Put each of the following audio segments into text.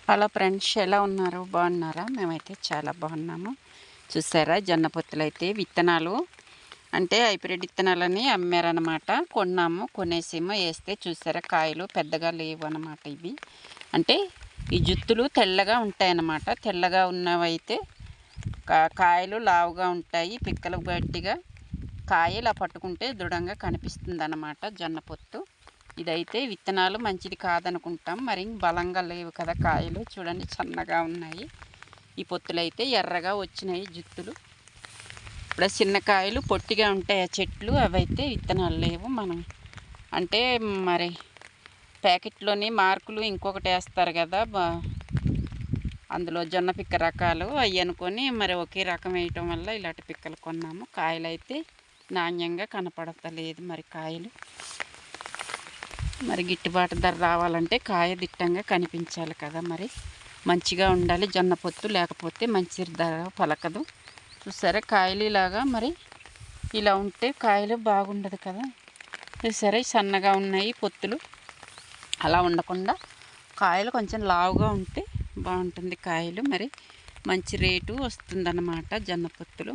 Hello friends, ఎలా ఉన్నారు? బాగున్నారా? మేమైతే చాలా బాగున్నాము. చూసారా, జొన్న పొత్తులు అయితే విత్తనాలు అంటే హైబ్రిడ్ విత్తనాలని అమ్మారనమాట. కొనేసేమో వేస్తే చూసారా, కాయలు పెద్దగా లేవు అనమాట. ఇవి అంటే ఈ జుత్తులు తెల్లగా ఉంటాయన్నమాట. తెల్లగా ఉన్నవైతే కాయలు లావుగా ఉంటాయి, పిక్కలు గట్టిగా, కాయ ఇలా పట్టుకుంటే దృఢంగా కనిపిస్తుంది అన్నమాట జొన్న పొత్తు. ఇదైతే విత్తనాలు మంచిది కాదనుకుంటాం, మరి బలంగా లేవు కదా కాయలు. చూడండి, సన్నగా ఉన్నాయి. ఈ పొత్తులు అయితే ఎర్రగా వచ్చినాయి జుత్తులు. ఇప్పుడు చిన్న కాయలు పొట్టిగా ఉంటాయి ఆ చెట్లు, అవైతే విత్తనాలు లేవు. మనం అంటే మరి ప్యాకెట్లోని మార్కులు ఇంకొకటి వేస్తారు కదా, అందులో జొన్న పిక్క రకాలు అవి అనుకొని మరి ఒకే రకం వేయటం వల్ల ఇలాంటి పిక్కలు కొన్నాము. కాయలు అయితే నాణ్యంగా కనపడతలేదు. మరి కాయలు మరి గిట్టుబాటు ధర రావాలంటే కాయ దిట్టంగా కనిపించాలి కదా, మరి మంచిగా ఉండాలి జొన్న పొత్తు, లేకపోతే మంచి ధర పలకదు. చూసారా, కాయలు ఇలాగా మరి ఇలా ఉంటే కాయలు బాగుండదు కదా. చూసారా, సన్నగా ఉన్నాయి పొత్తులు. అలా ఉండకుండా కాయలు కొంచెం లావుగా ఉంటే బాగుంటుంది కాయలు, మరి మంచి రేటు వస్తుందన్నమాట జొన్న పొత్తులు.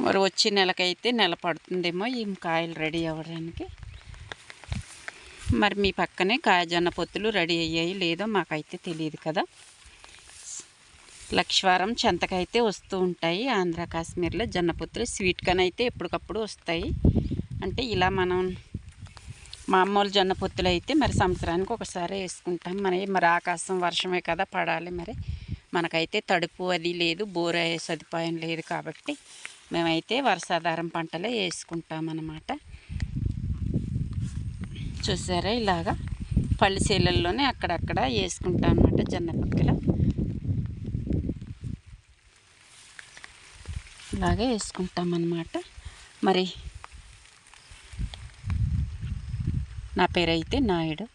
మరి వచ్చే నెలకైతే నెల పడుతుందేమో ఈ కాయలు రెడీ అవ్వడానికి. మరి మీ పక్కనే జొన్న పొత్తులు రెడీ అయ్యాయి లేదో మాకైతే తెలియదు కదా. లక్షవారం చెంతకైతే వస్తూ ఉంటాయి ఆంధ్ర కాశ్మీర్లో జొన్న పొత్తులు. స్వీట్గానైతే ఎప్పటికప్పుడు వస్తాయి. అంటే ఇలా మనం మామూలు జొన్న పొత్తులు అయితే మరి సంవత్సరానికి ఒకసారి వేసుకుంటాం. మరి ఆకాశం వర్షమే కదా పడాలి. మరి మనకైతే తడుపు అది లేదు, బోర్ అయ్యే సదుపాయం లేదు కాబట్టి మేమైతే వర్షాధారం పంటలే వేసుకుంటామన్నమాట. చూసారా, ఇలాగా పల్లి చేలల్లోనే అక్కడక్కడ వేసుకుంటాం అన్నమాట జొన్న పిక్కలు. ఇలాగే వేసుకుంటామన్నమాట. మరి నా పేరైతే నాయుడు.